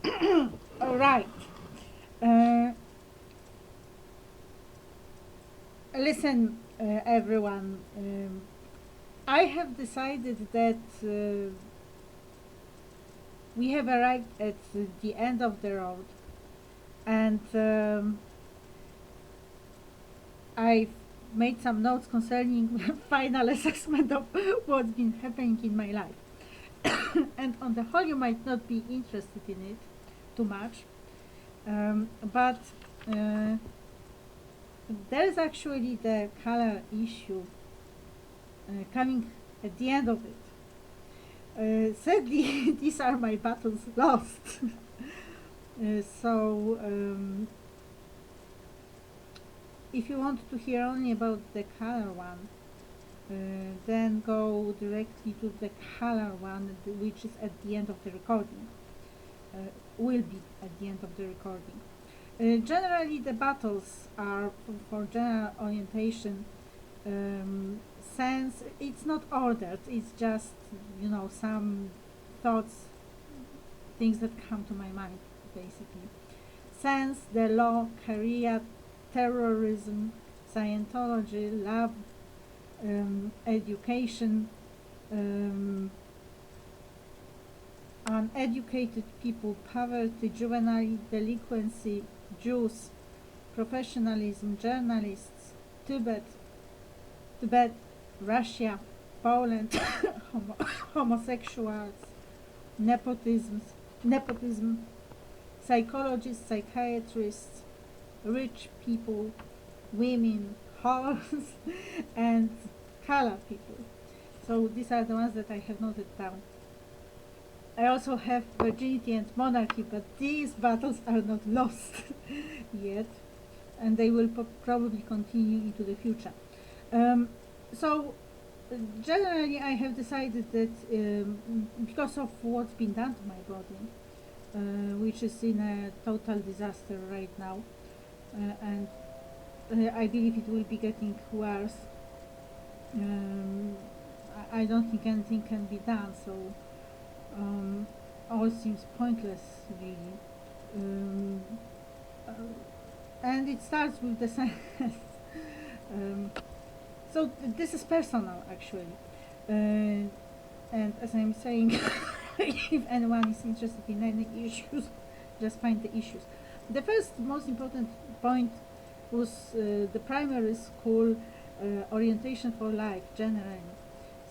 All right. Uh, Listen, everyone. I have decided that we have arrived at the end of the road, and I've made some notes concerning final assessment of what's been happening in my life. And on the whole, you might not be interested in it too much, but uh, there's actually the color issue coming at the end of it. Sadly, these are my battles lost. So, if you want to hear only about the color one, then go directly to the color one, which is at the end of the recording. Will be at the end of the recording. Generally, the battles are for general orientation. Sense, it's not ordered, it's just, some thoughts, things that come to my mind, basically. Sense, the law, career, terrorism, Scientology, love, education, um, uneducated people, poverty, juvenile delinquency, Jews, professionalism, journalists, Tibet, Tibet, Russia, Poland, homosexuals, nepotism, psychologists, psychiatrists, rich people, women, whores, and color people. So these are the ones that I have noted down. I also have virginity and monarchy, but these battles are not lost yet, and they will probably continue into the future. So generally, I have decided that because of what's been done to my body, which is in a total disaster right now, and I believe it will be getting worse. I don't think anything can be done, so all seems pointless, really. Um, uh, and it starts with the science. um, so this is personal, actually. And as I'm saying, if anyone is interested in any issues, just find the issues. The first most important point was the primary school orientation for life generally.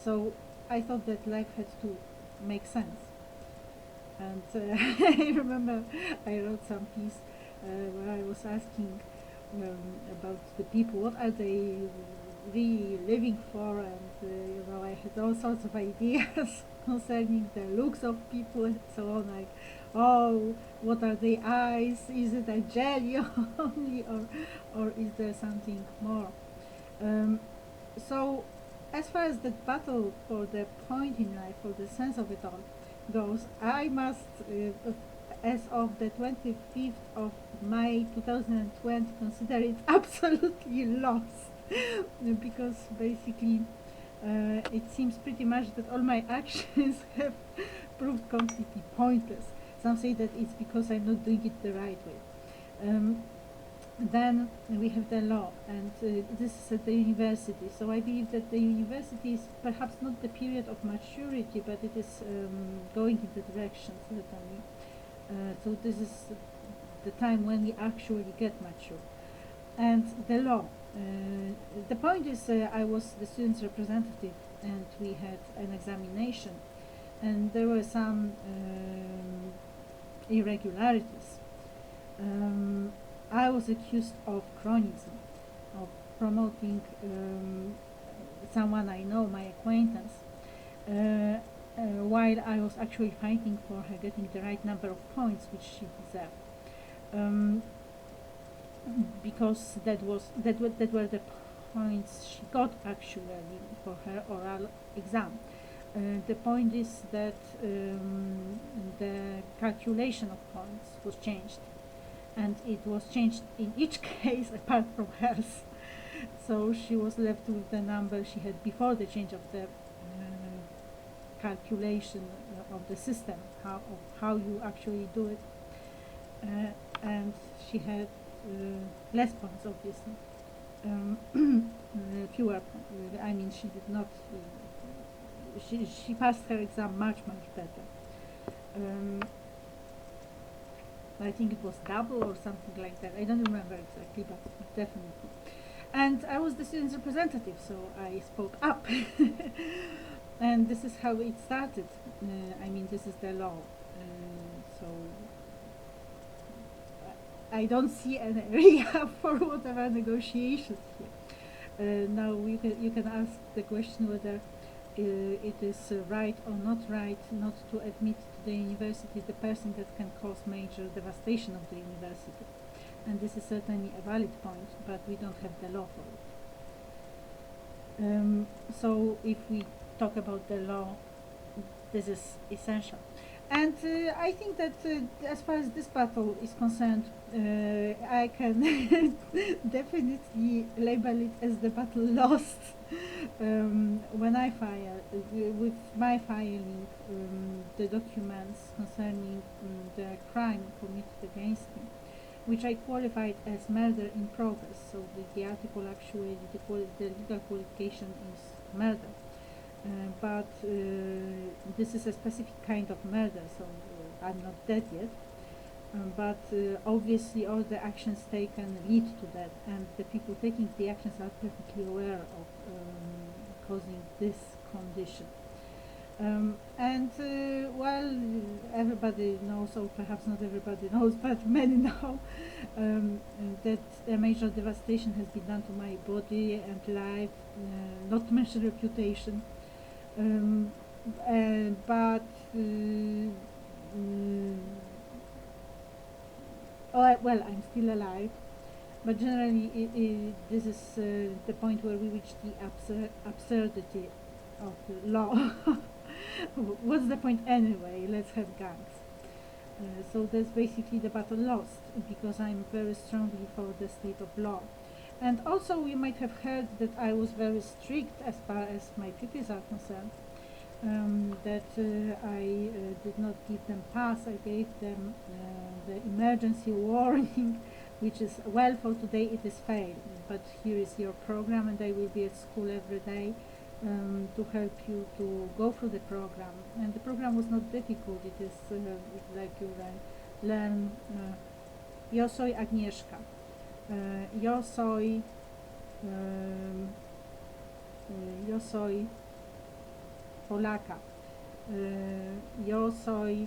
So I thought that life had to make sense. And I remember I wrote some piece where I was asking about the people, what are they really living for, and I had all sorts of ideas concerning the looks of people and so on, like, oh, what are the eyes, is it a jelly only, or is there something more? So as far as the battle for the point in life, for the sense of it all goes, I must as of the 25th of May 2020 consider it absolutely lost. Because basically it seems pretty much that all my actions have proved completely pointless. Some say that it's because I'm not doing it the right way. Then we have the law, and this is at the university. So I believe that the university is perhaps not the period of maturity, but it is going in the direction, certainly. So this is the time when we actually get mature. And the law. The point is, I was the student's representative, and we had an examination, and there were some irregularities. I was accused of cronyism, of promoting someone I know, my acquaintance, while I was actually fighting for her getting the right number of points which she deserved. Because that were the points she got actually for her oral exam. The point is that the calculation of points was changed, and it was changed in each case apart from hers. So she was left with the number she had before the change of the calculation of the system, how you actually do it and she had less points, obviously. Fewer. I mean, she did not. She passed her exam much better. I think it was double or something like that. I don't remember exactly, but definitely. And I was the student's representative, so I spoke up. And this is how it started. I mean, this is the law. So I don't see an area for whatever negotiations here. Now you can ask the question whether it is right or not right not to admit to the university the person that can cause major devastation of the university. And this is certainly a valid point, but we don't have the law for it. So if we talk about the law, this is essential. And I think that as far as this battle is concerned, I can definitely label it as the battle lost. When I file, with my filing the documents concerning the crime committed against me, which I qualified as murder in progress, so the article actually, the legal qualification is murder. But this is a specific kind of murder, so I'm not dead yet. But obviously all the actions taken lead to that, and the people taking the actions are perfectly aware of causing this condition. And well, everybody knows, or perhaps not everybody knows, but many know that a major devastation has been done to my body and life, not to mention reputation. But well, I'm still alive, but generally this is the point where we reach the absurdity of the law. What's the point anyway? Let's have gangs. So that's basically the battle lost, because I'm very strongly for the state of law. And also you might have heard that I was very strict as far as my pupils are concerned, that I did not give them pass. I gave them the emergency warning, which is, well, for today it is failed, but here is your program and I will be at school every day to help you to go through the program. And the program was not difficult. It is like you learn Yo soy Agnieszka, yo soy Polaka, yo soy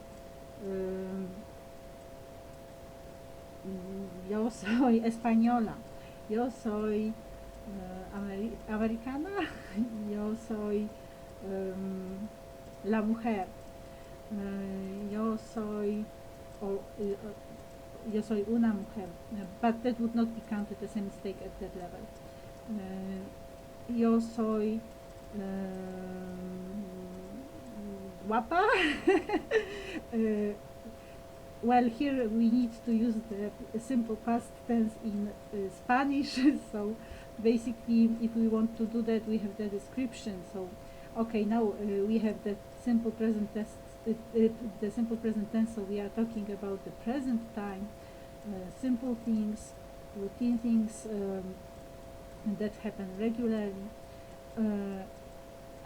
española, yo soy americana, yo soy la mujer, yo soy yo soy una mujer, but that would not be counted as a mistake at that level. Yo soy guapa. Well, here we need to use the simple past tense in Spanish. So basically, if we want to do that, we have the description. So okay, now we have the simple present tense. The simple present tense, so we are talking about the present time, simple things, routine things that happen regularly,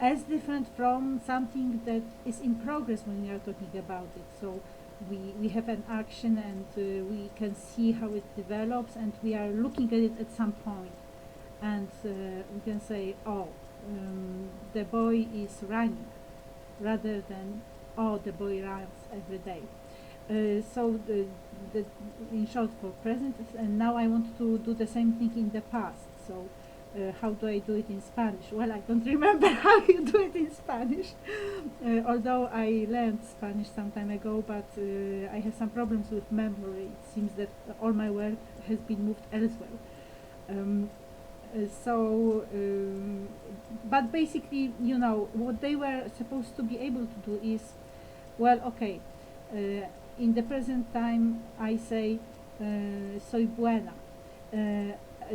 as different from something that is in progress when we are talking about it. So we have an action and we can see how it develops, and we are looking at it at some point, and we can say, oh, the boy is running, rather than, oh, the boy runs every day. So in short, for present, and now I want to do the same thing in the past. So how do I do it in Spanish? Well, I don't remember how you do it in Spanish, although I learned Spanish some time ago, but I have some problems with memory. It seems that all my work has been moved elsewhere. But basically, you know, what they were supposed to be able to do is, well, okay, in the present time I say soy buena.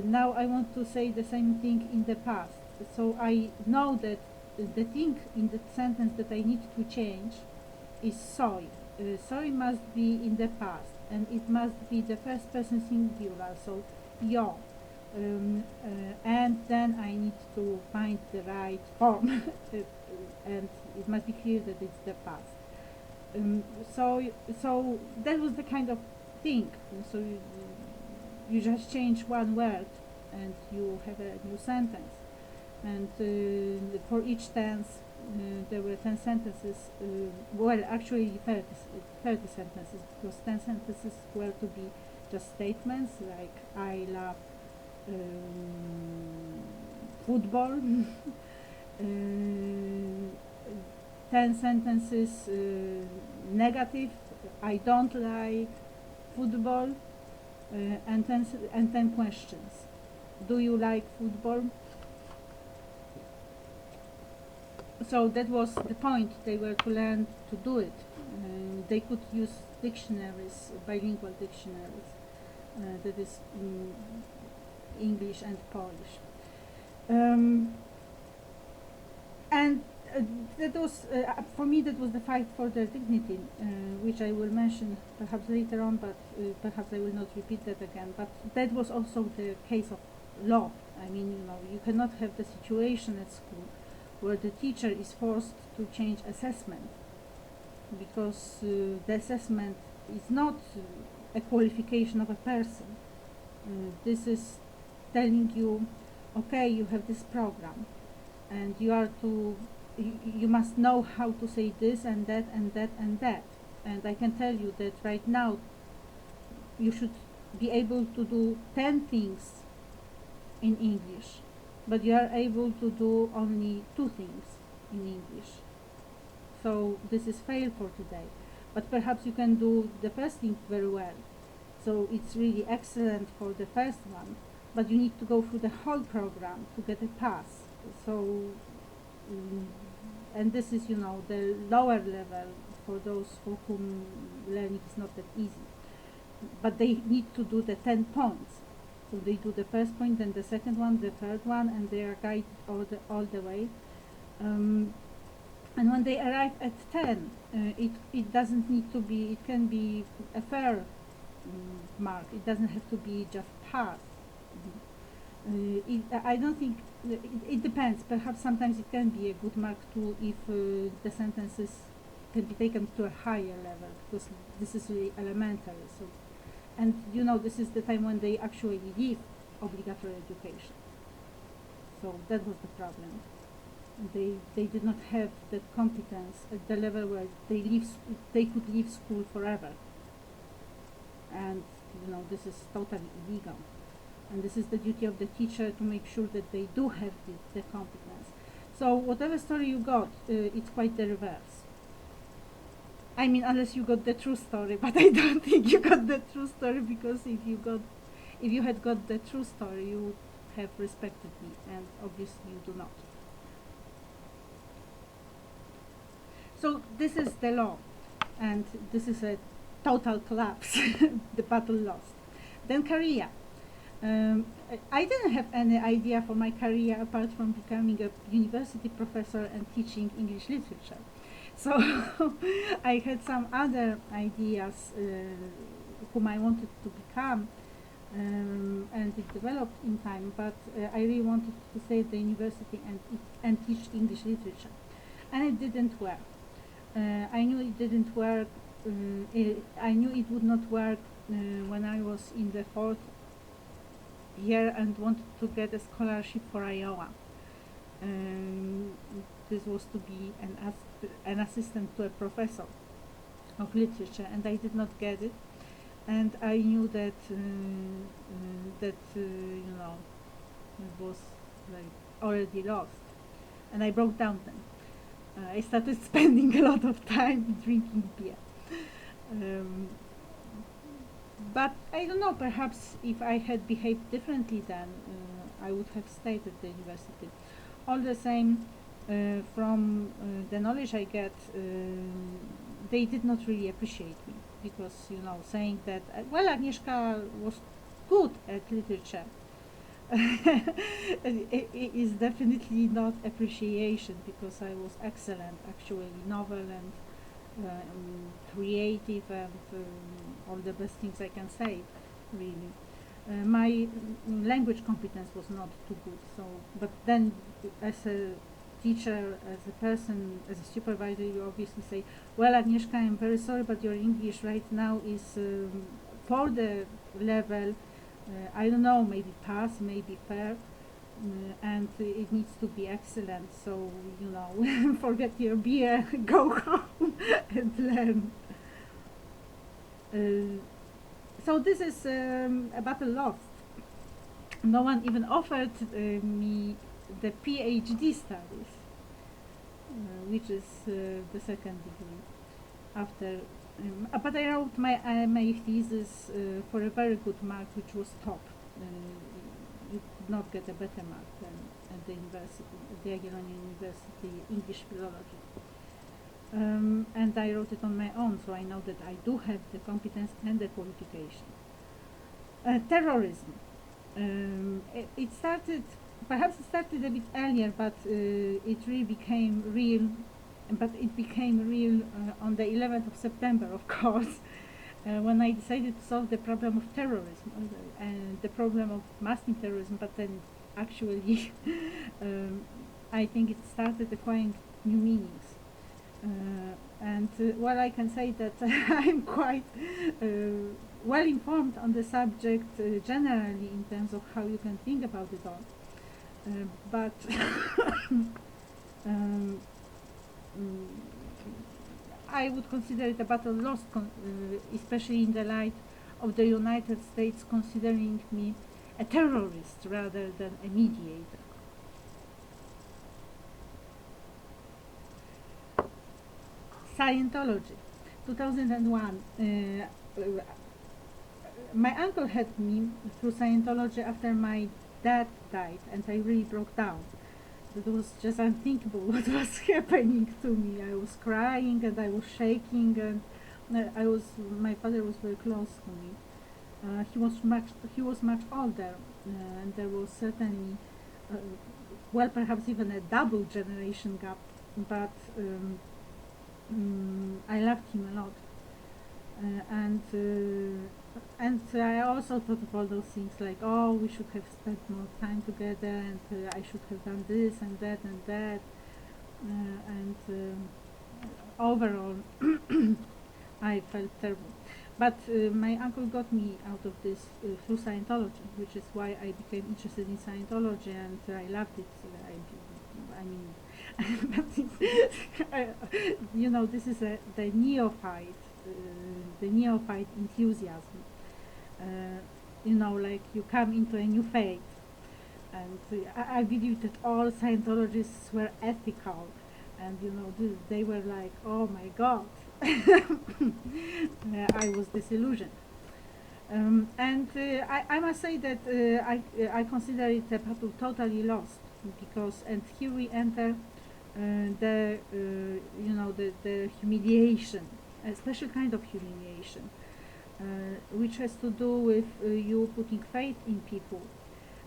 Now I want to say the same thing in the past. So I know that the thing in the sentence that I need to change is soy. sorry must be in the past, and it must be the first person singular, so yo. And then I need to find the right form, and it must be clear that it's the past. Um, so, so that was the kind of thing. So you just change one word, and you have a new sentence. And for each tense, there were 10 sentences. Well, actually 30 sentences, because 10 sentences were to be just statements like I love football. 10 sentences negative, I don't like football, and 10 questions. Do you like football? So that was the point. They were to learn to do it. They could use dictionaries, bilingual dictionaries, that is English and Polish. And that was, for me, that was the fight for their dignity, which I will mention perhaps later on, but perhaps I will not repeat that again. But that was also the case of law. I mean, you cannot have the situation at school where the teacher is forced to change assessment, because the assessment is not a qualification of a person. This is telling you, okay, you have this program, and you must know how to say this and that and that and that. And I can tell you that right now you should be able to do 10 things in English, but you are able to do only 2 things in English. So this is fail for today. But perhaps you can do the first thing very well. So it's really excellent for the first one, but you need to go through the whole program to get a pass. So, and this is, the lower level for those for whom learning is not that easy. But they need to do the 10 points. So they do the first point, then the second one, the third one, and they are guided all the way. And when they arrive at 10, it doesn't need to be, it can be a fair mark. It doesn't have to be just pass. I don't think, it depends. Perhaps sometimes it can be a good mark too if the sentences can be taken to a higher level, because this is really elementary. So, and this is the time when they actually give obligatory education. So that was the problem. They did not have that competence at the level where they could leave school forever. And this is totally illegal. And this is the duty of the teacher to make sure that they do have the competence. So whatever story you got, it's quite the reverse. I mean, unless you got the true story, but I don't think you got the true story, because if you had got the true story, you would have respected me, and obviously you do not. So this is the law, and this is a total collapse, the battle lost. Then career. I didn't have any idea for my career apart from becoming a university professor and teaching English literature. So I had some other ideas whom I wanted to become, and it developed in time, but I really wanted to stay at the university and teach English literature. And it didn't work. I knew it didn't work. I knew it would not work when I was in the 4th year and wanted to get a scholarship for Iowa. This was to be an assistant to a professor of literature, and I did not get it. And I knew that it was like already lost, and I broke down then. I started spending a lot of time drinking beer. But I don't know, perhaps if I had behaved differently then, I would have stayed at the university. All the same, from the knowledge I get, they did not really appreciate me, because, saying that, well, Agnieszka was good at literature, it is definitely not appreciation, because I was excellent, actually, novel creative, and all the best things I can say, really. My language competence was not too good, so, but then as a teacher, as a person, as a supervisor, you obviously say, well, Agnieszka, I'm very sorry, but your English right now is for the level, I don't know, maybe pass, maybe fair, and it needs to be excellent, so, you know, forget your beer, go home and learn. So this is a battle lost. No one even offered me the PhD studies, which is the second degree after. But I wrote my thesis for a very good mark, which was top. You could not get a better mark than at the university, at the Jagiellonian University, English philology. And I wrote it on my own, so I know that I do have the competence and the qualification. Terrorism. It started, perhaps it started a bit earlier, but it really became real. But it became real on the 11th of September, of course, when I decided to solve the problem of terrorism and the problem of masking terrorism. But then, actually, I think it started acquiring new meanings. And well, I can say that I'm quite well informed on the subject generally in terms of how you can think about it all. But I would consider it a battle lost, especially in the light of the United States considering me a terrorist rather than a mediator. Scientology, 2001. My uncle had me through Scientology after my dad died, and I really broke down. It was just unthinkable what was happening to me. I was crying and I was shaking, and my father was very close to me. He was much older, and there was certainly, well, perhaps even a double generation gap. But I loved him a lot, and I also thought of all those things like, oh, we should have spent more time together, and I should have done this and that and that, and overall I felt terrible. But my uncle got me out of this through Scientology, which is why I became interested in Scientology, and I loved it. I mean, but you know, this is the neophyte enthusiasm. You know, like you come into a new faith, and I believe that all Scientologists were ethical, and you know, they were like, oh my God. I was disillusioned. And I must say that I consider it a battle totally lost, because, and here we enter the humiliation, a special kind of humiliation, which has to do with you putting faith in people,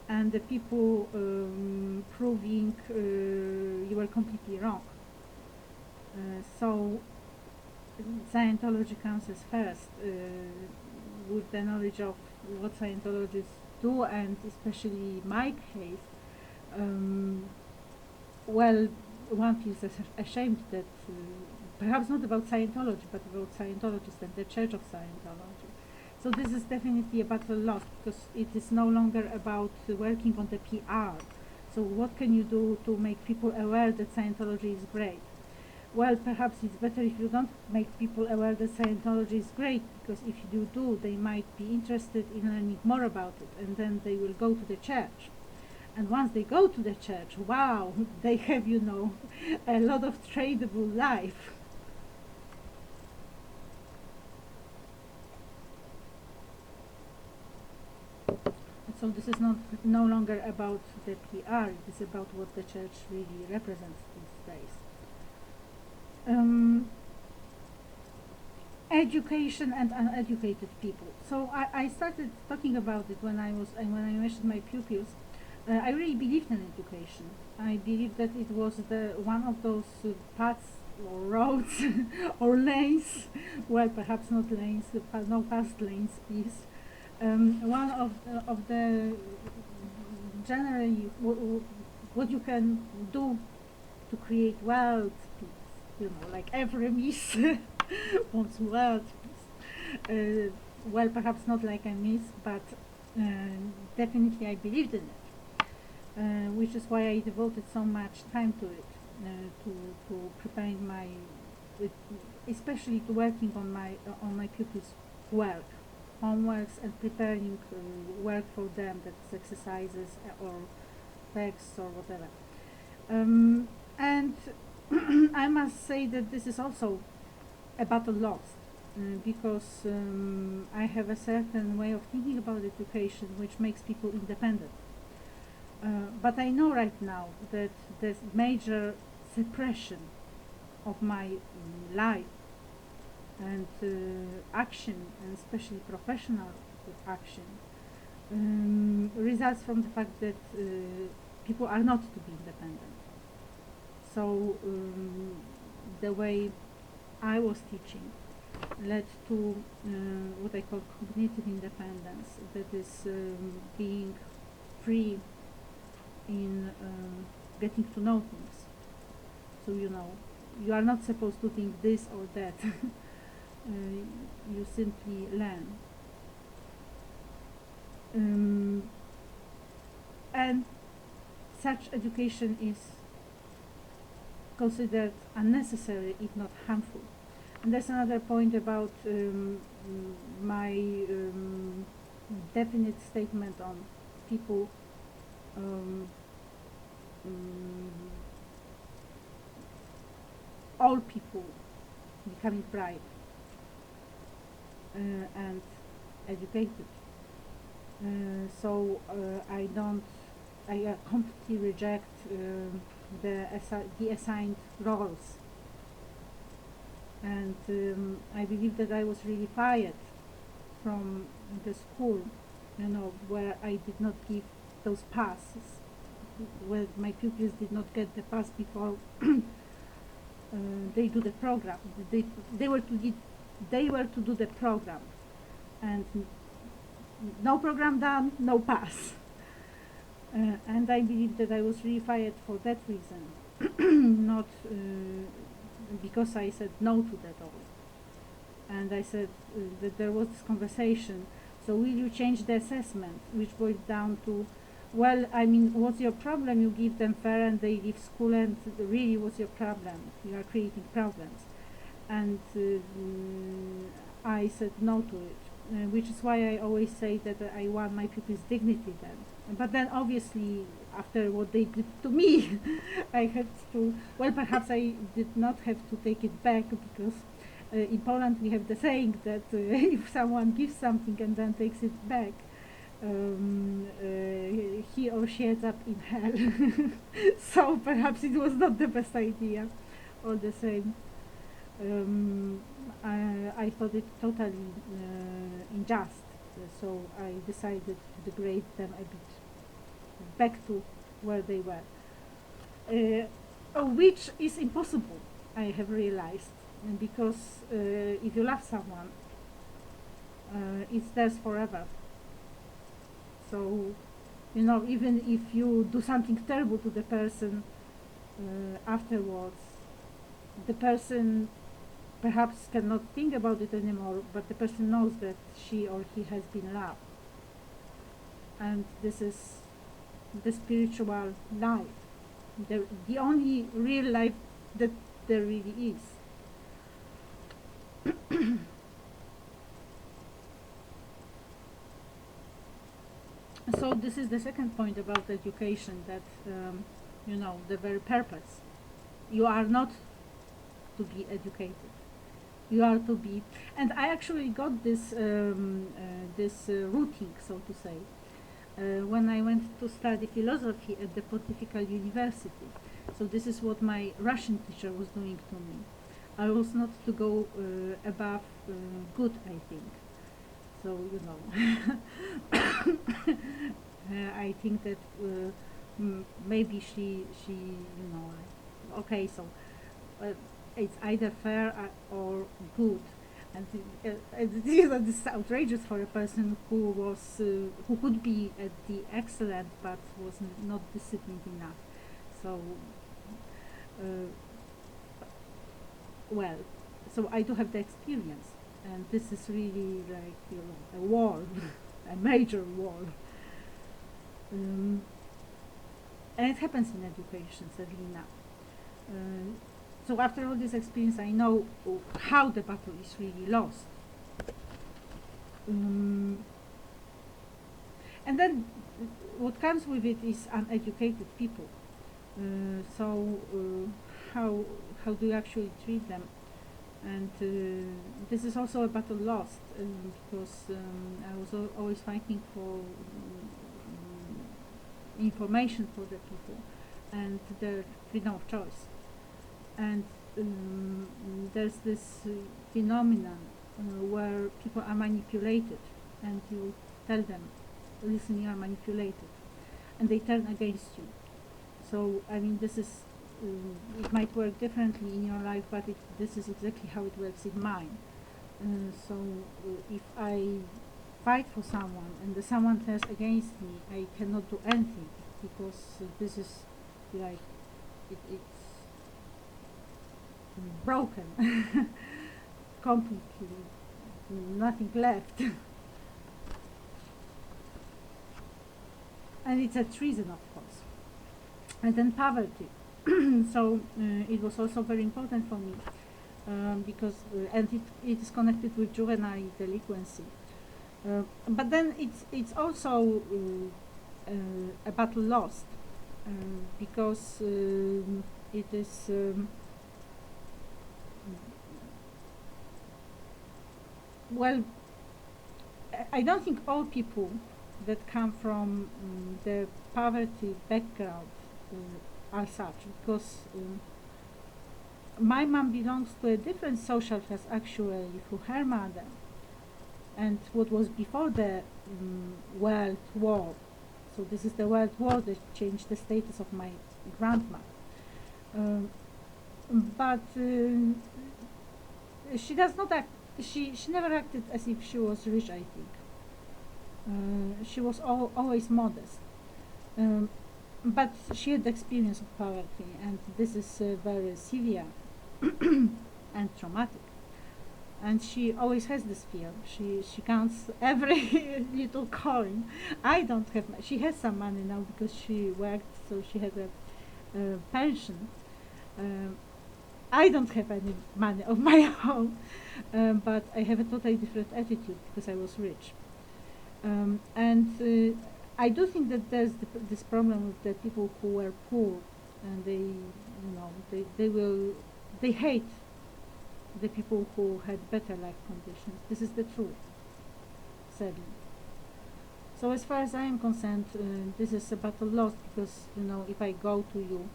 and the people proving you were completely wrong. So Scientology comes as first, with the knowledge of what Scientologists do, and especially my case. Well, one feels ashamed that, perhaps not about Scientology, but about Scientologists and the Church of Scientology. So this is definitely a battle lost, because it is no longer about working on the PR. So what can you do to make people aware that Scientology is great? Well, perhaps it's better if you don't make people aware that Scientology is great, because if you do, they might be interested in learning more about it, and then they will go to the church. And once they go to the church, wow, they have, you know, a lot of tradable life. So this is no longer about the PR, it is about what the church really represents these days. Education and uneducated people. So I started talking about it when I mentioned my pupils. I really believed in education. I believed that it was one of those paths or roads or lanes. Well, perhaps not lanes, no fast lanes, please. One of the generally what you can do to create world peace, like every miss wants world peace. Well, perhaps not like a miss, but uh, definitely I believed in it, which is why I devoted so much time to it, to preparing my, with, especially to working on my pupils' work, homeworks, and preparing work for them, that's exercises or texts or whatever. And I must say that this is also a battle lost, because I have a certain way of thinking about education which makes people independent. But I know right now that there's major suppression of my life and action, and especially professional action, results from the fact that people are not to be independent. So the way I was teaching led to what I call cognitive independence, that is being free in getting to know things. So you are not supposed to think this or that. You simply learn. And such education is considered unnecessary, if not harmful. And that's another point about my definite statement on people all people becoming bright and educated. So I completely reject the assigned roles, and I believe that I was really fired from the school, where I did not give those passes, where my pupils did not get the pass before they do the program. They were to do the program, and no program done, no pass. And I believe that I was really fired for that reason, not because I said no to that all. And I said that there was this conversation, so will you change the assessment, which boiled down to, well, I mean, what's your problem? You give them fair and they leave school, and really, what's your problem? You are creating problems. And I said no to it, which is why I always say that I want my pupils' dignity then. But then obviously, after what they did to me, I had to, well, perhaps I did not have to take it back, because in Poland we have the saying that if someone gives something and then takes it back, he or she ends up in hell. So perhaps it was not the best idea, all the same. I thought it totally unjust, so I decided to degrade them a bit back to where they were, which is impossible, I have realized, because if you love someone, it's theirs forever. So, even if you do something terrible to the person afterwards, the person perhaps cannot think about it anymore, but the person knows that she or he has been loved. And this is the spiritual life, the only real life that there really is. So this is the second point about education, that the very purpose. You are not to be educated. You are to be, and I actually got this routing, so to say, when I went to study philosophy at the Pontifical University. So this is what my Russian teacher was doing to me. I was not to go above good, I think. So I think that maybe she okay. So it's either fair or good. And this is outrageous for a person who could be at the excellent but was not disciplined enough. So, uh, well, so I do have the experience, and this is really like, a war, a major war. Um, and it happens in education, sadly now. Uh, so after all this experience, I know how the battle is really lost. Um, and then what comes with it is uneducated people. So how do you actually treat them? And this is also a battle lost, because I was always fighting for information for the people and their freedom of choice. And there's this phenomenon where people are manipulated, and you tell them, listen, you are manipulated, and they turn against you. So I mean, this is it might work differently in your life, but this is exactly how it works in mine. So if I fight for someone and the someone turns against me, I cannot do anything, because this is like it's broken completely, nothing left. And it's a treason, of course. And then poverty. So it was also very important for me, because and it is connected with juvenile delinquency. But then it's also a battle lost, because it is well, I don't think all people that come from the poverty background are such, because my mom belongs to a different social class actually through her mother, and what was before the World War. So this is the World War that changed the status of my grandma. But she does not act. She never acted as if she was rich, I think. She was always modest. But she had the experience of poverty, and this is very severe and traumatic. And she always has this fear. She counts every little coin. I don't have. She has some money now because she worked, so she has a pension. Um, I don't have any money of my own, but I have a totally different attitude because I was rich. And I do think that there's this problem with the people who were poor, and they hate the people who had better life conditions. This is the truth, sadly. So as far as I am concerned, this is a battle lost, because if I go to you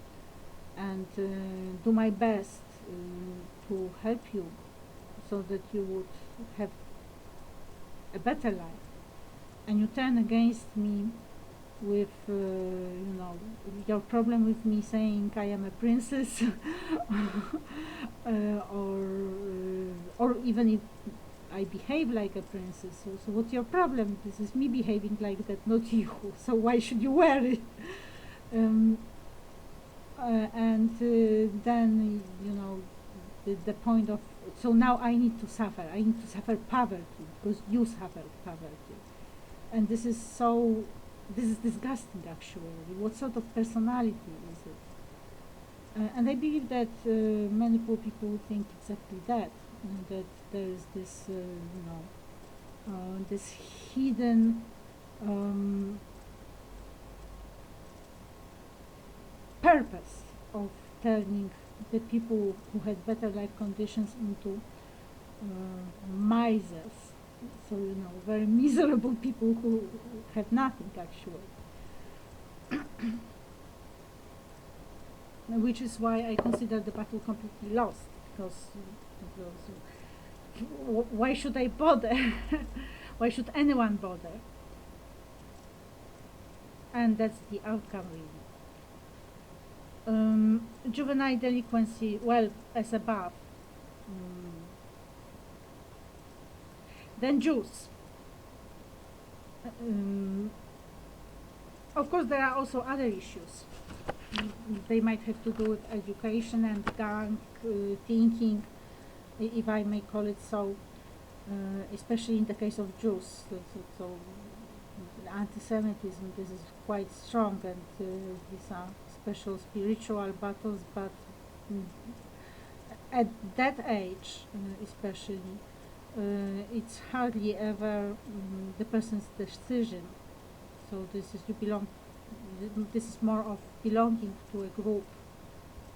and do my best to help you so that you would have a better life, and you turn against me with your problem with me saying I am a princess, or even if I behave like a princess, so what's your problem? This is me behaving like that, not you. So why should you wear it? And then the point of, so now I need to suffer. I need to suffer poverty because you suffered poverty, and this is disgusting actually. What sort of personality is it? And I believe that many poor people think exactly that, that there is this this hidden purpose of turning the people who had better life conditions into misers. So very miserable people who have nothing actually. Which is why I consider the battle completely lost, because why should I bother? Why should anyone bother? And that's the outcome really. Juvenile delinquency, well, as above. Then Jews. Um, of course, there are also other issues. They might have to do with education and gang thinking, if I may call it so, especially in the case of Jews. So anti-Semitism, this is quite strong, and these are special spiritual battles, but at that age, especially, it's hardly ever the person's decision. So this is more of belonging to a group,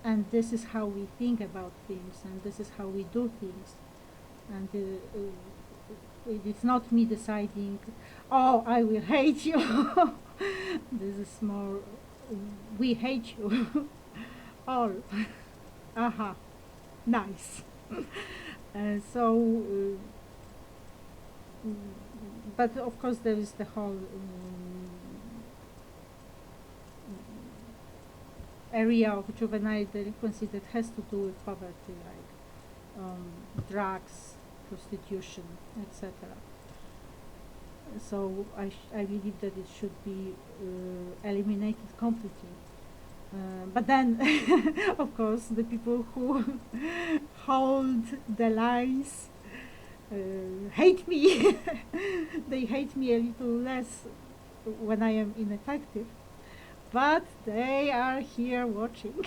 and this is how we think about things, and this is how we do things, and it's not me deciding, oh, I will hate you. This is more, we hate you. All. Aha, nice. But of course there is the whole area of juvenile delinquency that has to do with poverty, like drugs, prostitution, etc. So I believe that it should be eliminated completely. But then, of course, the people who hold the lines hate me. They hate me a little less when I am ineffective, but they are here watching.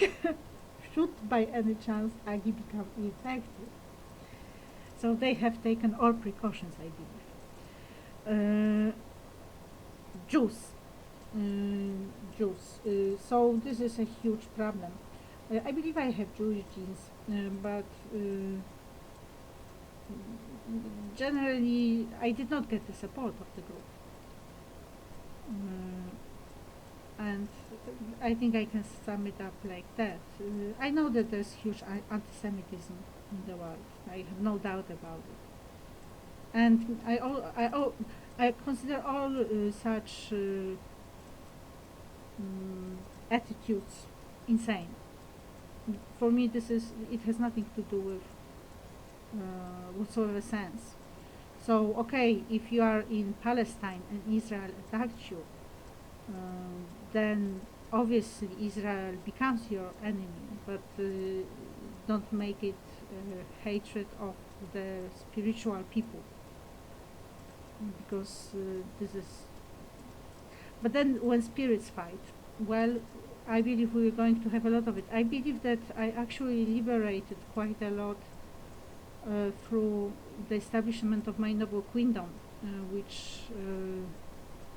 Should by any chance I become ineffective, so they have taken all precautions, I believe. Jews. So this is a huge problem. I believe I have Jewish genes, but generally I did not get the support of the group. And I think I can sum it up like that. I know that there's huge anti-Semitism in the world. I have no doubt about it. And I consider all such attitudes insane. For me, it has nothing to do with whatsoever sense. So, okay, if you are in Palestine and Israel attacked you, then obviously Israel becomes your enemy, but don't make it hatred of the spiritual people, because this is. But then when spirits fight, well, I believe we're going to have a lot of it. I believe that I actually liberated quite a lot through the establishment of my noble queendom, which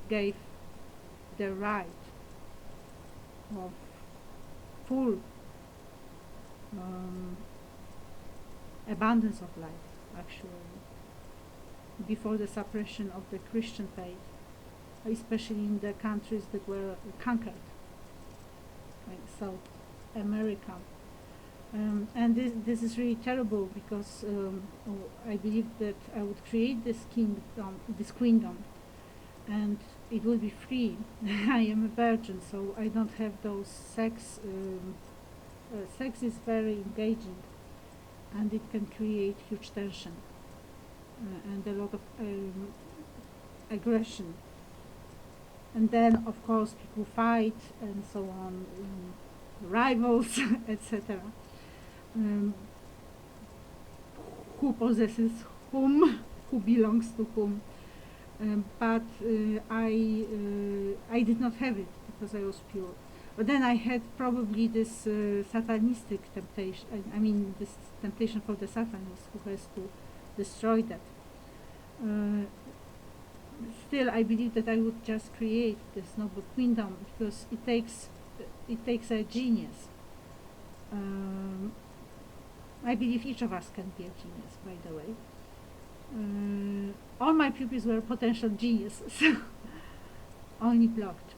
gave the right of full abundance of life, actually, before the suppression of the Christian faith, especially in the countries that were conquered, like South America. And this is really terrible, because I believe that I would create this queendom, and it will be free. I am a virgin, so I don't have those sex. Sex is very engaging, and it can create huge tension and a lot of aggression. And then, of course, people fight and so on, rivals, etc. Who possesses whom, who belongs to whom. But I did not have it, because I was pure. But then I had probably this satanistic temptation, this temptation for the Satanist, who has to destroy that. Still, I believe that I would just create this noble queendom, because it takes a genius. I believe each of us can be a genius, by the way. All my pupils were potential geniuses, only blocked,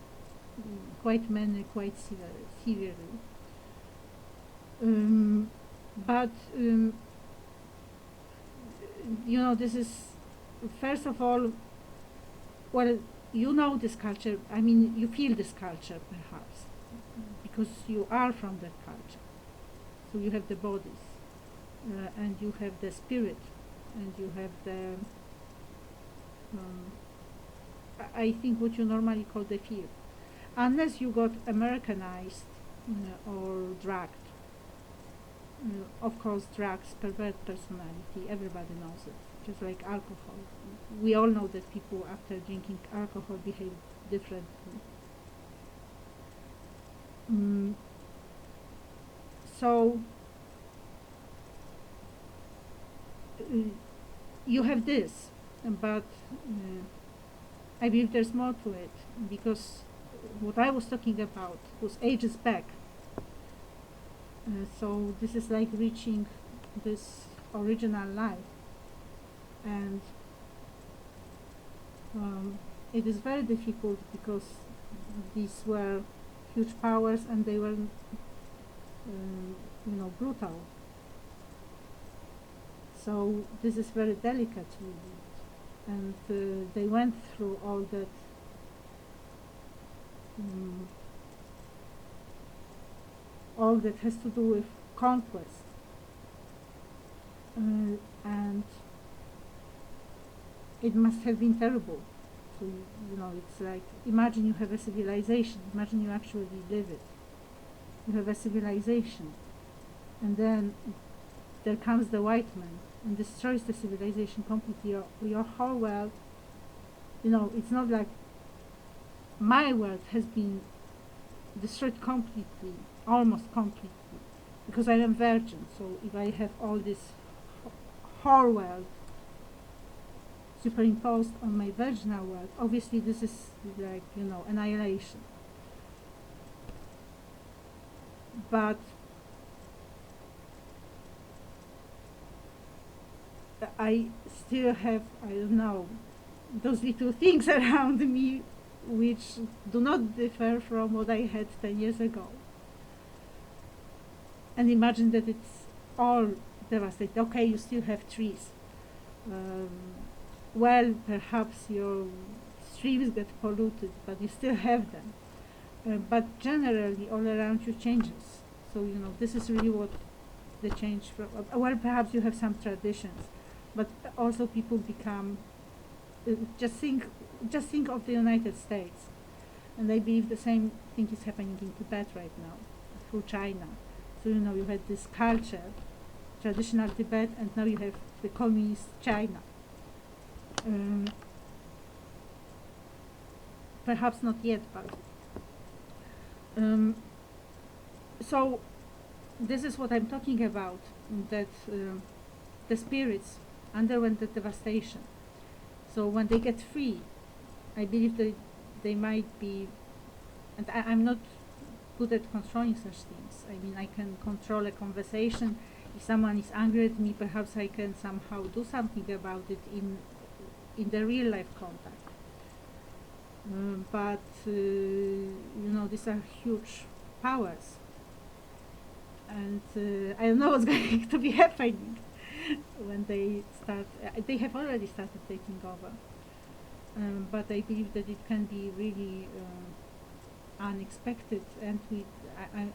quite many, quite severely. But this is, first of all, well, this culture, you feel this culture, perhaps, because you are from that culture. So you have the bodies, and you have the spirit, and you have the I think what you normally call the fear, unless you got Americanized or drugged. Of course, drugs pervert personality. Everybody knows it. Just like alcohol, we all know that people after drinking alcohol behave differently. So you have this, but I believe there's more to it, because what I was talking about was ages back. So this is like reaching this original life, and it is very difficult because these were huge powers and they were, brutal. So this is very delicate, really, and they went through all that. All that has to do with conquest, and it must have been terrible. So it's like, imagine you have a civilization, imagine you actually live it. You have a civilization, and then there comes the white man and destroys the civilization completely. Your whole world, it's not like my world has been destroyed completely, almost completely, because I am virgin. So if I have all this whole world superimposed on my virginal world, obviously this is like, annihilation. But I still have, I don't know, those little things around me which do not differ from what I had 10 years ago. And imagine that it's all devastated. Okay, you still have trees. Well, perhaps your streams get polluted, but you still have them. But generally, all around you changes. So, this is really what the change from. Well, perhaps you have some traditions, but also people become. Just think of the United States, and I believe the same thing is happening in Tibet right now, through China. So you had this culture, traditional Tibet, and now you have the communist China. Perhaps not yet, but so this is what I'm talking about. That the spirits underwent the devastation. So when they get free, I believe that they might be, and I'm not good at controlling such things. I mean, I can control a conversation. If someone is angry at me, perhaps I can somehow do something about it in the real life contact. But these are huge powers, and I don't know what's going to be happening when they start. They have already started taking over, but I believe that it can be really unexpected, and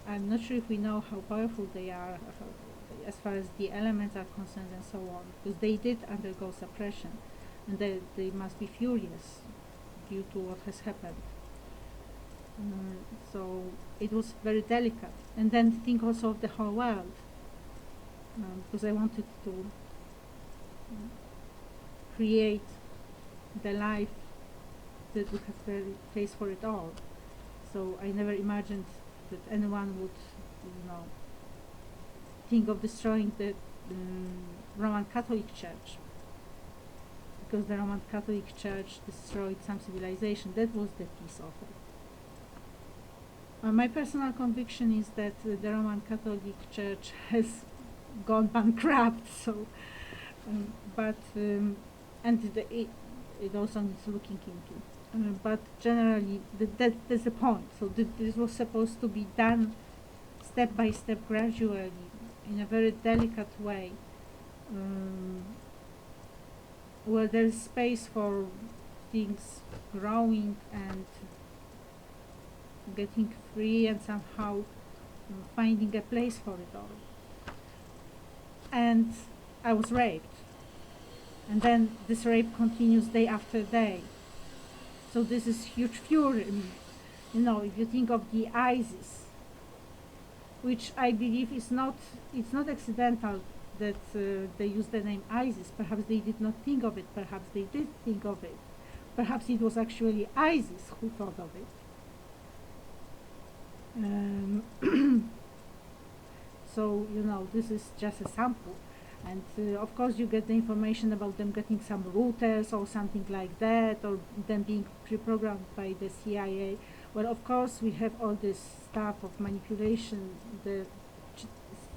I'm not sure if we know how powerful they are as far as the elements are concerned and so on, because they did undergo suppression, and they must be furious due to what has happened. So it was very delicate. And then think also of the whole world, because I wanted to create the life that would have a place for it all. So I never imagined that anyone would, think of destroying the Roman Catholic Church, because the Roman Catholic Church destroyed some civilization. That was the peace offer. My personal conviction is that the Roman Catholic Church has gone bankrupt. So, it also needs looking into. But generally, that's the point. So this was supposed to be done step by step, gradually, in a very delicate way, where there's space for things growing and getting free and somehow finding a place for it all. And I was raped. And then this rape continues day after day. So this is huge fury. You know, if you think of the ISIS, which I believe is not, it's not accidental that they use the name ISIS. Perhaps they did not think of it, perhaps they did think of it. Perhaps it was actually ISIS who thought of it. So, you know, this is just a sample. And of course you get the information about them getting some routers or something like that, or them being pre-programmed by the CIA. Well, of course we have all this stuff of manipulation, the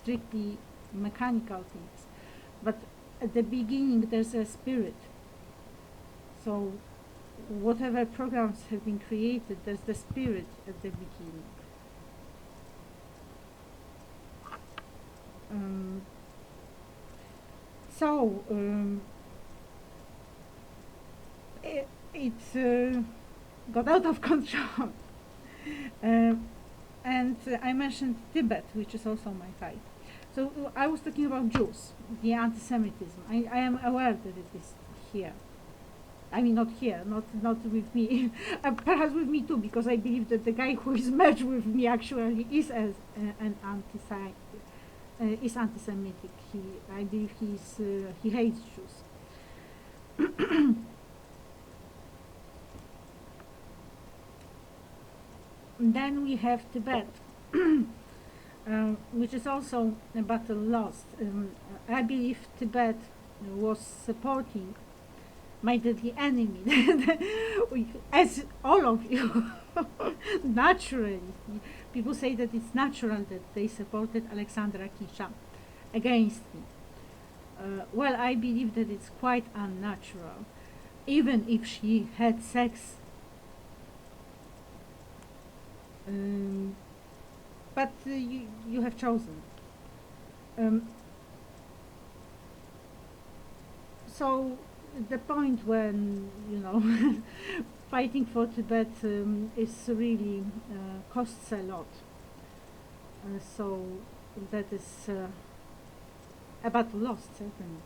strictly mechanical things. But at the beginning there's a spirit. So whatever programs have been created, there's the spirit at the beginning. It got out of control. And I mentioned Tibet, which is also my fight. So I was talking about Jews, the anti-Semitism. I am aware that it is here. I mean, not here, not with me. Perhaps with me too, because I believe that the guy who is merged with me actually is an is anti-Semitic. I believe he hates Jews. Then we have Tibet, which is also a battle lost. I believe Tibet was supporting the enemy, as all of you. Naturally, people say that it's natural that they supported Alexandra Kisha against me. Well, I believe that it's quite unnatural, even if she had sex. But you have chosen. So the point when, you know, fighting for Tibet is really costs a lot. So that is a battle lost, certainly.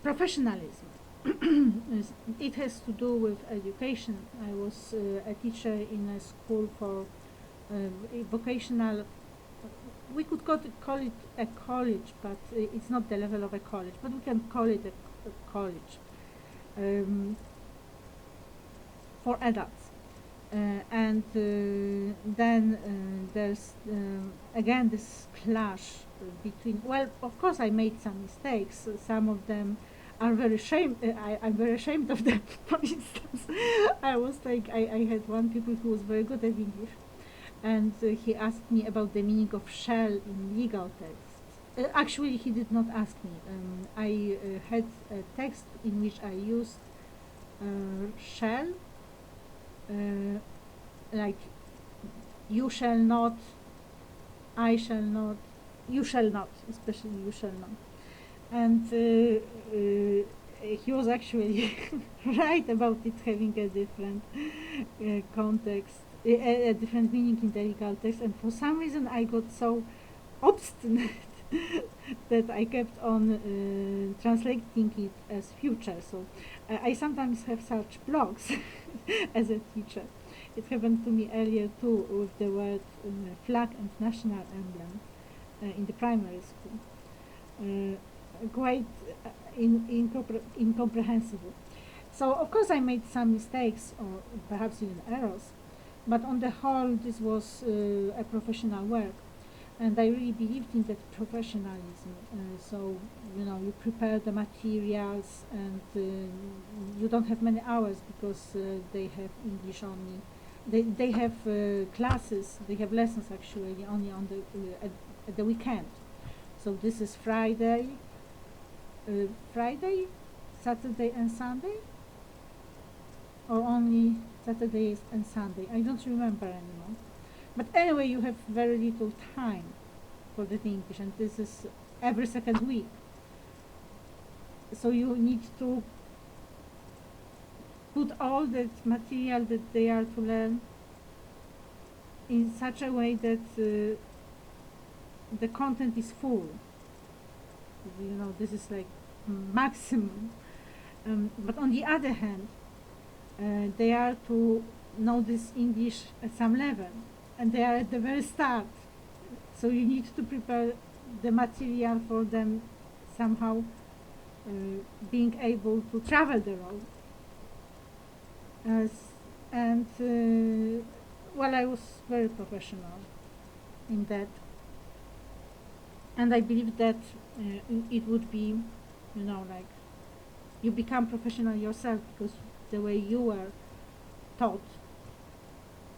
Professionalism. It has to do with education. I was a teacher in a school for vocational. We could call it a college, but it's not the level of a college, but we can call it a college for adults. And then there's again this clash between, well, of course I made some mistakes. Some of them are very I'm very ashamed of them. For instance, I was like, I had one pupil who was very good at English, and he asked me about the meaning of shall in legal texts. Actually, he did not ask me. I had a text in which I used shall, like you shall not, I shall not, you shall not, especially you shall not. And he was actually right about it having a different context, a different meaning in the legal text, and for some reason I got so obstinate that I kept on translating it as future. So I sometimes have such blocks as a teacher. It happened to me earlier too with the word flag and national emblem in the primary school. Quite incomprehensible. So of course I made some mistakes or perhaps even errors, but on the whole this was a professional work, and I really believed in that professionalism. So, you know, you prepare the materials, and you don't have many hours because they have English only. They have classes, they have lessons actually only on the at the weekend. So this is Friday, Saturday and Sunday, or only Saturdays and Sunday. I don't remember anymore. But anyway, you have very little time for the English, and this is every second week. So you need to put all that material that they are to learn in such a way that the content is full. This is like maximum. But on the other hand, they are to know this English at some level, and they are at the very start. So you need to prepare the material for them somehow being able to travel the road. And well, I was very professional in that, and I believe that it would be, like you become professional yourself because the way you were taught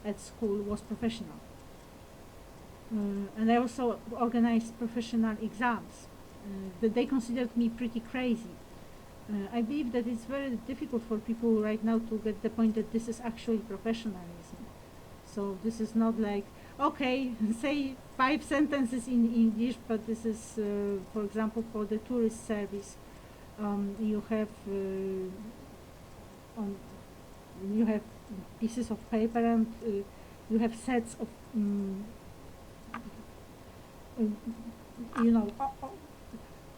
at school was professional. And I also organized professional exams. That they considered me pretty crazy. I believe that it's very difficult for people right now to get the point that this is actually professionalism. So this is not like, okay, say 5 sentences in English, but this is, for example, for the tourist service. You have you have pieces of paper, and you have sets of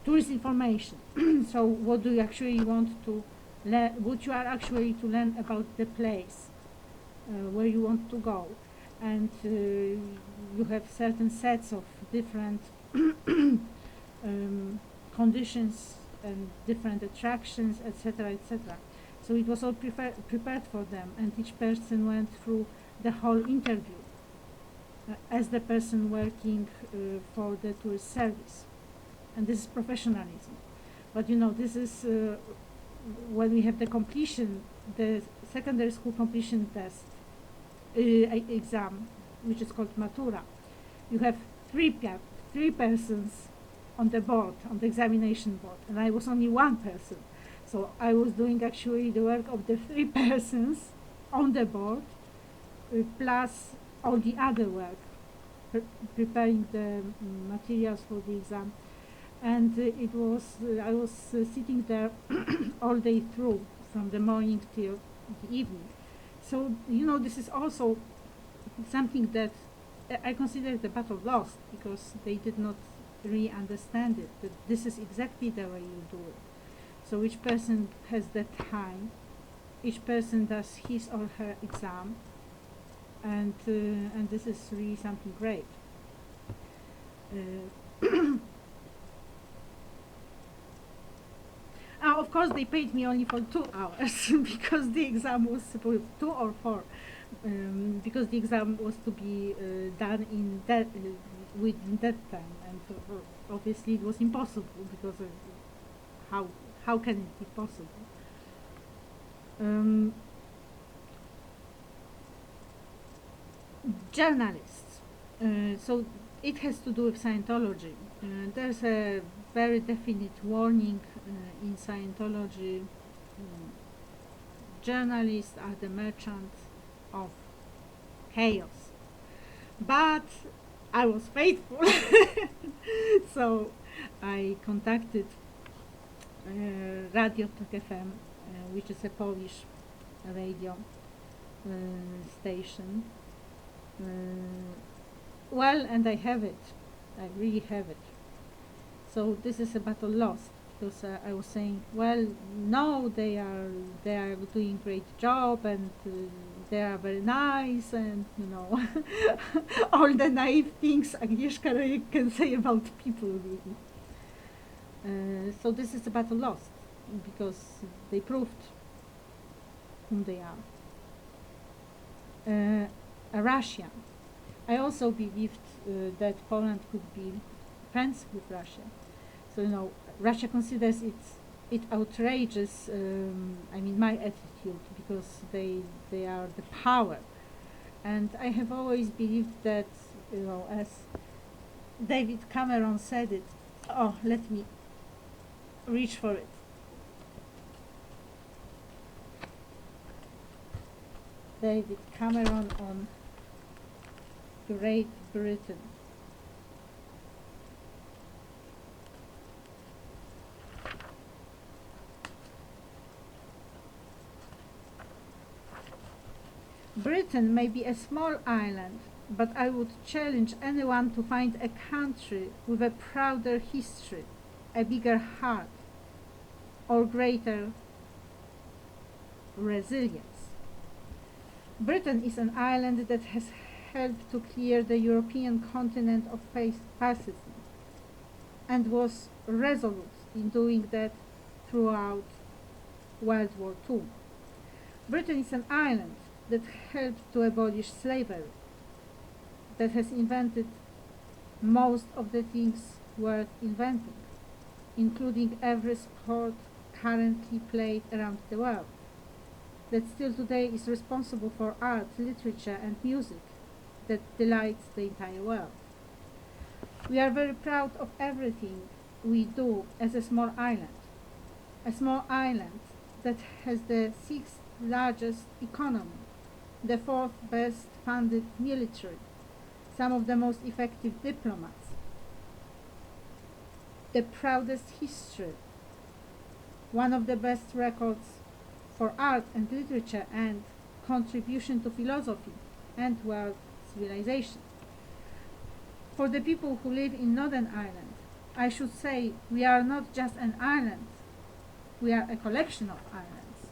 tourist information. So what do you actually want to learn? What you are actually to learn about the place where you want to go, and you have certain sets of different conditions and different attractions, etc., etc. So it was all prepared for them, and each person went through the whole interview as the person working for the tourist service. And this is professionalism. But this is when we have the completion, the secondary school completion test exam, which is called Matura. You have three persons on the board, on the examination board, and I was only one person. So I was doing actually the work of the 3 persons on the board, plus all the other work, preparing the materials for the exam. And it was I was sitting there all day through, from the morning till the evening. So this is also something that I consider the battle lost, because they did not really understand it, that this is exactly the way you do it. So each person has the time, each person does his or her exam, and this is really something great. Of course, they paid me only for 2 hours because the exam was supposed 2 or 4, because the exam was to be done in that within that time, and obviously it was impossible, because how can it be possible? Journalists. So it has to do with Scientology. There's a very definite warning in Scientology. Journalists are the merchants of chaos. But I was faithful, so I contacted Radio Tok FM, which is a Polish radio station. Well, and I have it. I really have it. So this is a battle lost, because I was saying, well, no, they are doing great job, and they are very nice, and all the naive things Agnieszka Rejek can say about people, really. So this is a battle lost, because they proved whom they are. Russia. I also believed that Poland could be friends with Russia. So Russia considers it outrageous. My attitude, because they are the power, and I have always believed that, as David Cameron said it. Oh, let me reach for it. David Cameron on Great Britain. Britain may be a small island, but I would challenge anyone to find a country with a prouder history, a bigger heart, or greater resilience. Britain is an island that has helped to clear the European continent of fascism and was resolute in doing that throughout World War II. Britain is an island that helped to abolish slavery, that has invented most of the things worth inventing, including every sport currently played around the world, that still today is responsible for art, literature and music that delights the entire world. We are very proud of everything we do as a small island that has the sixth largest economy, the fourth best funded military, some of the most effective diplomats, the proudest history, one of the best records for art and literature and contribution to philosophy and world civilization. For the people who live in Northern Ireland, I should say we are not just an island, we are a collection of islands.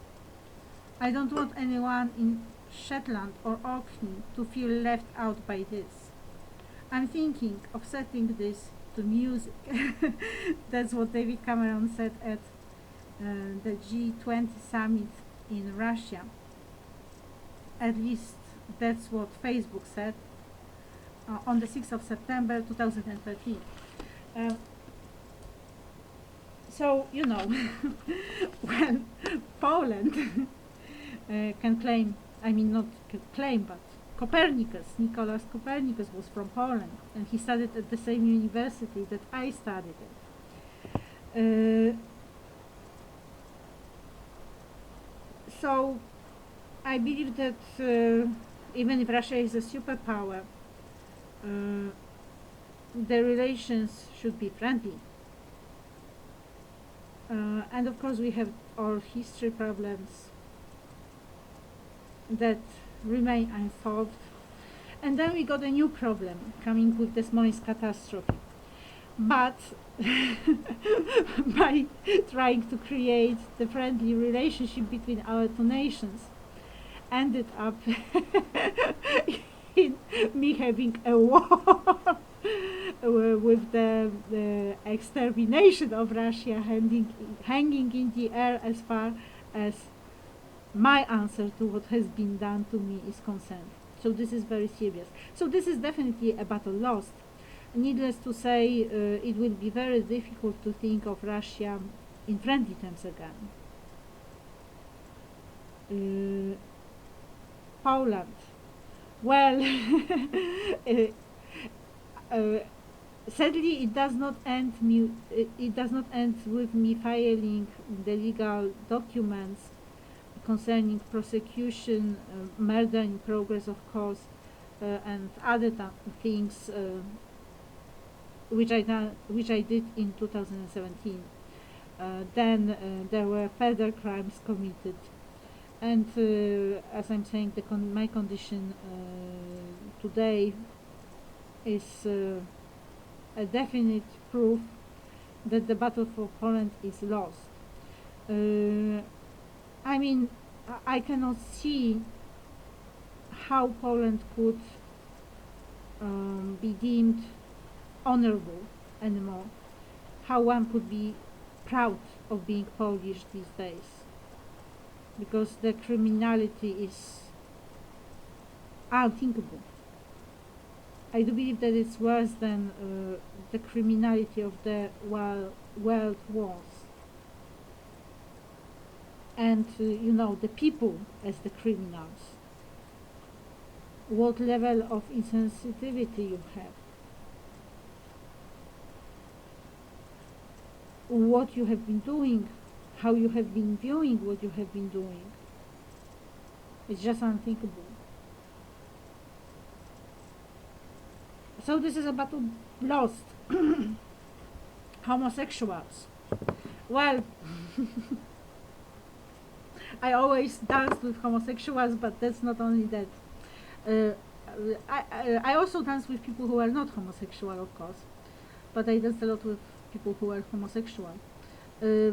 I don't want anyone in Shetland or Orkney to feel left out by this. I'm thinking of setting this to music. That's what David Cameron said at the G20 summit in Russia. At least that's what Facebook said on the 6th of September 2013. So, you know, when Poland can claim, I mean not claim, but Nicolas Copernicus was from Poland, and he studied at the same university that I studied at. So I believe that even if Russia is a superpower, the relations should be friendly. And of course we have our history problems that remain unsolved. And then we got a new problem coming with the Smolensk catastrophe. But by trying to create the friendly relationship between our two nations, ended up in me having a war with the extermination of Russia hanging in the air as far as my answer to what has been done to me is concerned. So this is very serious. So this is definitely a battle lost. Needless to say, it will be very difficult to think of Russia in friendly terms again. Poland. Well, sadly, it does not end with me filing the legal documents concerning prosecution, murder in progress, of course, and other things which I did in 2017. Then there were further crimes committed, and as I'm saying, my condition today is a definite proof that the battle for Poland is lost. I mean, I cannot see how Poland could be deemed honorable anymore, how one could be proud of being Polish these days, because the criminality is unthinkable. I do believe that it's worse than the criminality of the world wars. And you know, the people as the criminals. What level of insensitivity you have. What you have been doing, how you have been viewing what you have been doing. It's just unthinkable. So this is a battle lost. Homosexuals. Well, I always danced with homosexuals, but that's not only that. Uh, I also dance with people who are not homosexual, of course, but I dance a lot with people who are homosexual. Uh,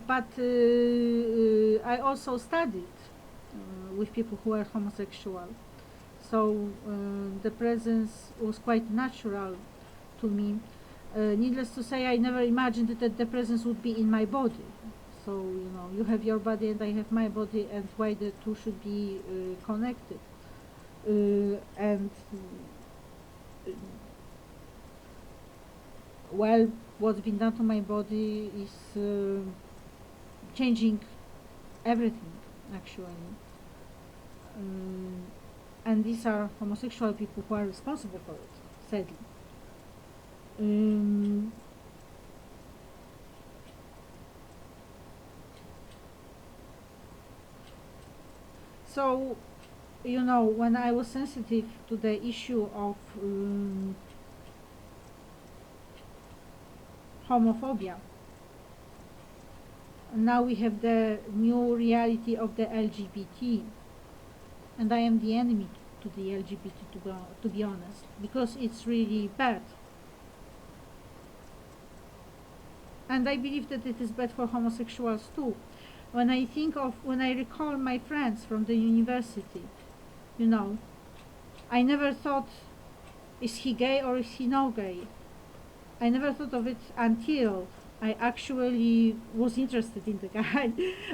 but I also studied with people who are homosexual, so the presence was quite natural to me. Needless to say, I never imagined that the presence would be in my body. So, you have your body and I have my body, and why the two should be connected. And well, what's been done to my body is changing everything, actually. Um, and these are homosexual people who are responsible for it, sadly. Um, so, when I was sensitive to the issue of homophobia, now we have the new reality of the LGBT, and I am the enemy to the LGBT, to be honest, because it's really bad. And I believe that it is bad for homosexuals too. When I recall my friends from the university, I never thought, is he gay or is he no gay? I never thought of it until I actually was interested in the guy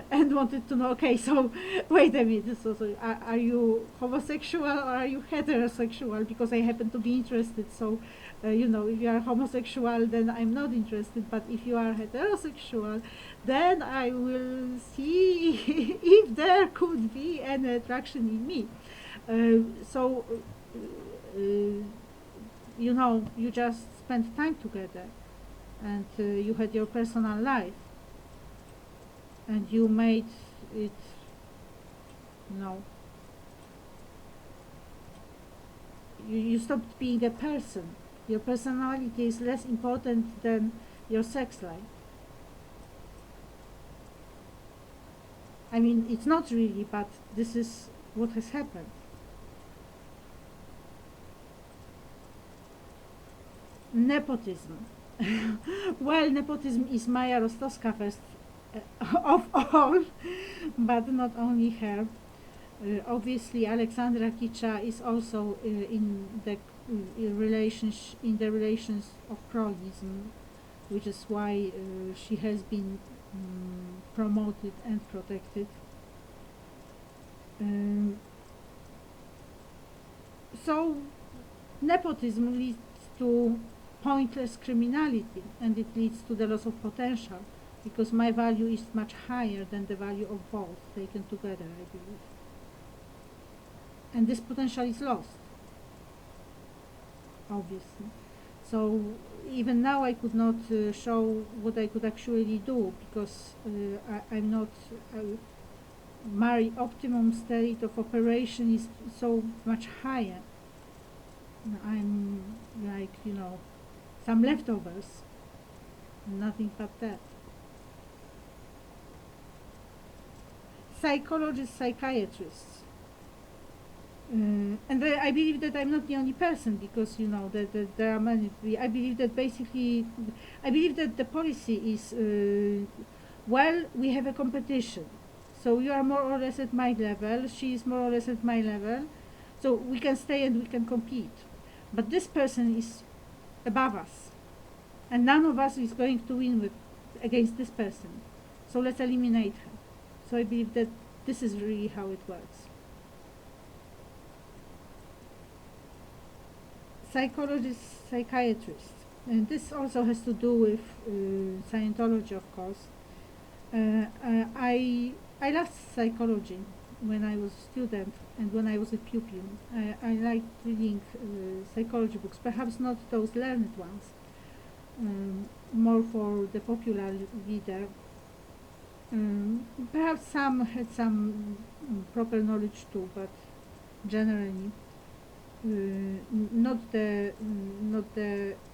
and wanted to know, okay, so wait a minute, so are you homosexual or are you heterosexual? Because I happen to be interested, so if you are homosexual, then I'm not interested, but if you are heterosexual, then I will see if there could be an attraction in me. So, you just spend time together, and you had your personal life, and you made it, you know, you stopped being a person. Your personality is less important than your sex life. I mean, it's not really, but this is what has happened. Nepotism. Well, nepotism is Maya Rostowska first of all, but not only her. Obviously, Alexandra Kicza is also in the relations of cronyism, which is why she has been promoted and protected. So, nepotism leads to pointless criminality, and it leads to the loss of potential, because my value is much higher than the value of both taken together, I believe. And this potential is lost, obviously. So even now I could not show what I could actually do, because I'm not my optimum state of operation is so much higher. I'm like, some leftovers, nothing but that. Psychologists, psychiatrists. And I believe that I'm not the only person, because that there are many. I believe that the policy is we have a competition, so you are more or less at my level, she is more or less at my level, so we can stay and we can compete. But this person is above us, and none of us is going to win against this person. So let's eliminate her. So I believe that this is really how it works. Psychologists, psychiatrists, and this also has to do with Scientology, of course. I loved psychology when I was a student and when I was a pupil. I liked reading psychology books, perhaps not those learned ones, more for the popular reader. Perhaps some had some proper knowledge too, but generally not the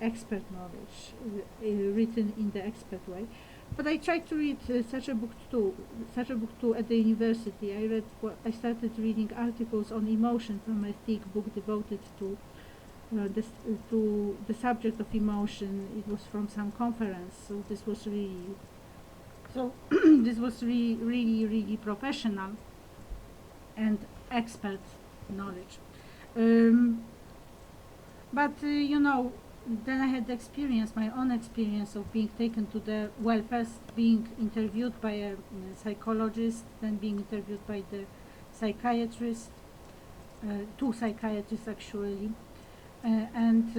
expert knowledge written in the expert way. But I tried to read such a book too. Such a book too at the university. I started reading articles on emotion from a thick book devoted to the subject of emotion. It was from some conference, so this was really this was really professional and expert knowledge. Um, but then I had the experience, my own experience of being taken to the, well, first being interviewed by a psychologist, then being interviewed by the psychiatrist, two psychiatrists actually, and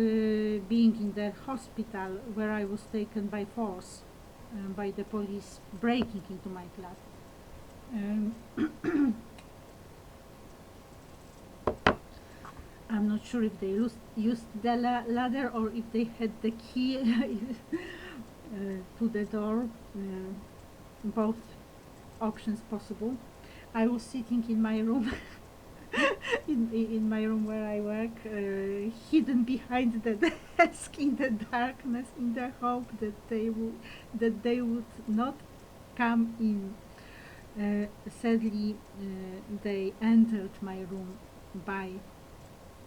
being in the hospital where I was taken by force by the police breaking into my flat. I'm not sure if they used the ladder or if they had the key to the door. Both options possible. I was sitting in my room, in my room where I work, hidden behind the desk in the darkness, in the hope that they would not come in. Sadly, they entered my room by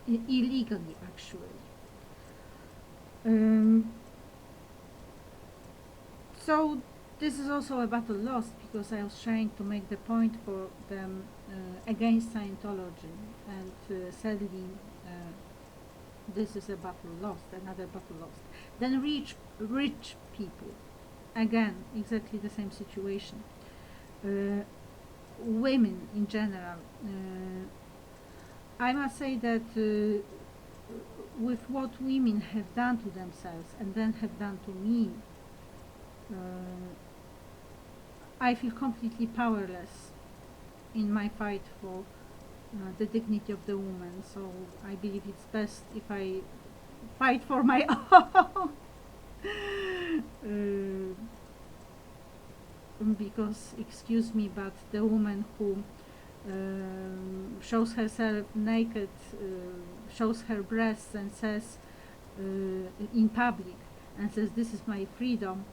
illegally, actually. So this is also a battle lost, because I was trying to make the point for them against Scientology, and sadly this is a battle lost, another battle lost. Then rich people, again exactly the same situation. Women in general. I must say that with what women have done to themselves and then have done to me, I feel completely powerless in my fight for the dignity of the woman. So I believe it's best if I fight for my own. Because, excuse me, but the woman who shows herself naked, shows her breasts and says in public, and says this is my freedom,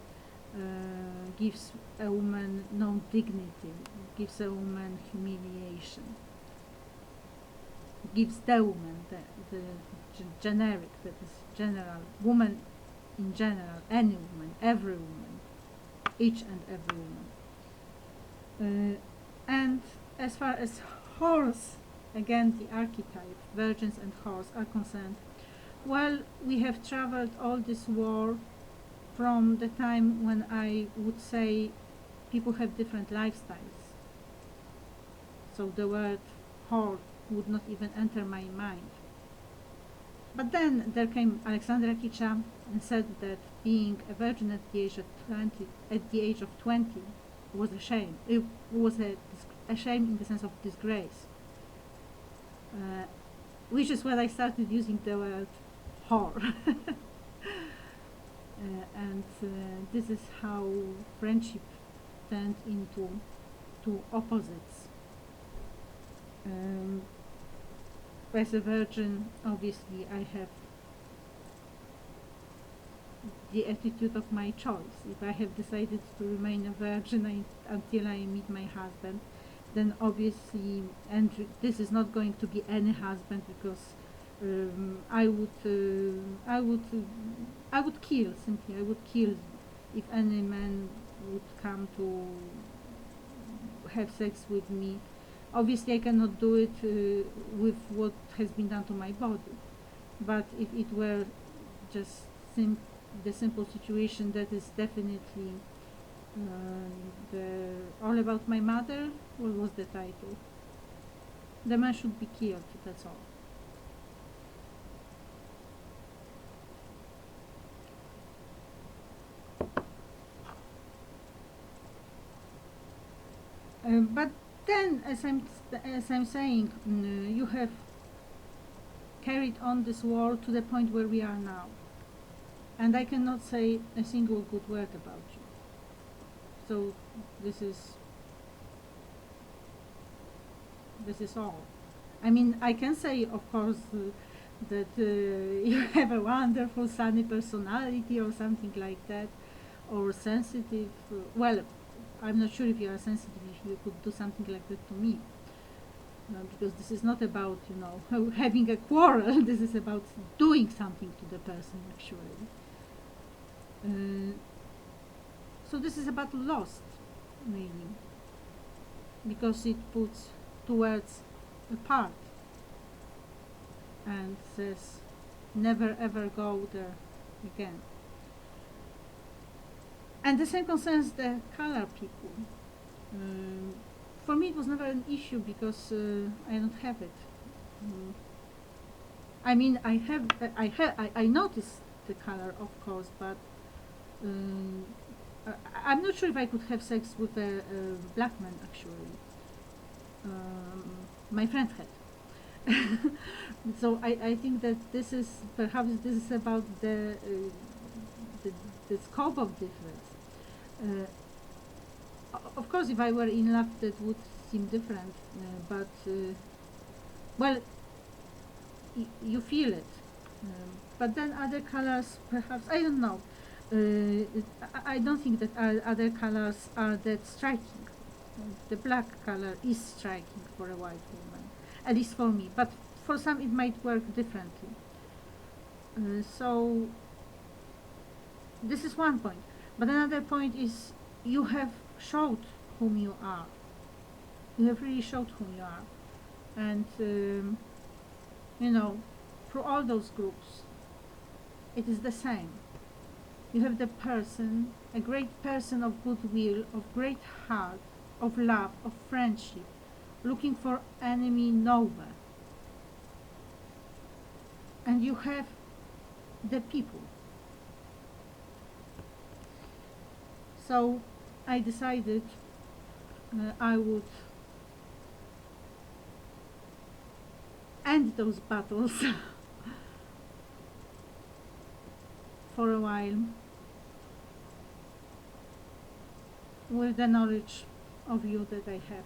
gives a woman no dignity, gives a woman humiliation, gives the woman, the generic, that is general, woman in general, any woman, every woman, each and every woman. And as far as whores, again the archetype, virgins and whores are concerned, well, we have traveled all this war from the time when I would say people have different lifestyles. So the word whore would not even enter my mind. But then there came Alexandra Kicha and said that being a virgin at the age of 20 was a shame. It was a shame in the sense of disgrace, which is when I started using the word whore. And this is how friendship turned into two opposites. As a virgin, obviously, I have the attitude of my choice. If I have decided to remain a virgin until I meet my husband, then obviously, and this is not going to be any husband, because I would kill, simply. I would kill if any man would come to have sex with me. Obviously, I cannot do it with what has been done to my body. But if it were just the simple situation, that is definitely All About My Mother. What was the title? The man should be killed, that's all. But then, as I'm saying, you have carried on this war to the point where we are now, and I cannot say a single good word about you. So this is all. I mean, I can say, of course, that you have a wonderful, sunny personality or something like that, or sensitive. Well, I'm not sure if you are sensitive, if you could do something like that to me. Because this is not about, you know, having a quarrel. This is about doing something to the person, actually. So this is about lost, really, because it puts two words apart and says never ever go there again. And the same concerns the color people. For me it was never an issue because I don't have it. I mean, I noticed the color, of course, but um, I'm not sure if I could have sex with a black man, actually. My friend had. So I think that this is perhaps this is about the, the scope of difference. Of course, if I were in love, that would seem different, but well, you feel it. But then other colors, perhaps, I don't know. I don't think that other colors are that striking. The black color is striking for a white woman, at least for me, but for some it might work differently. So this is one point. But another point is you have showed whom you are. You have really showed whom you are. And, you know, through all those groups, it is the same. You have the person, a great person of goodwill, of great heart, of love, of friendship, looking for enemy nowhere. And you have the people. So I decided I would end those battles for a while with the knowledge of you that I have.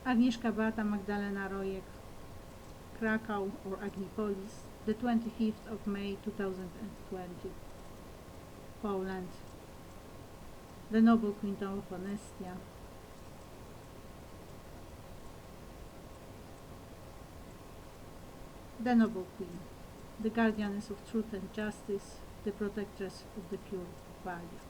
Agnieszka Bata, Magdalena Rojek, Krakow or Agnipolis, the 25th of May 2020, Poland, the Noble Queen of Honestia. The Noble Queen, the guardianess of truth and justice, the protectress of the pure value.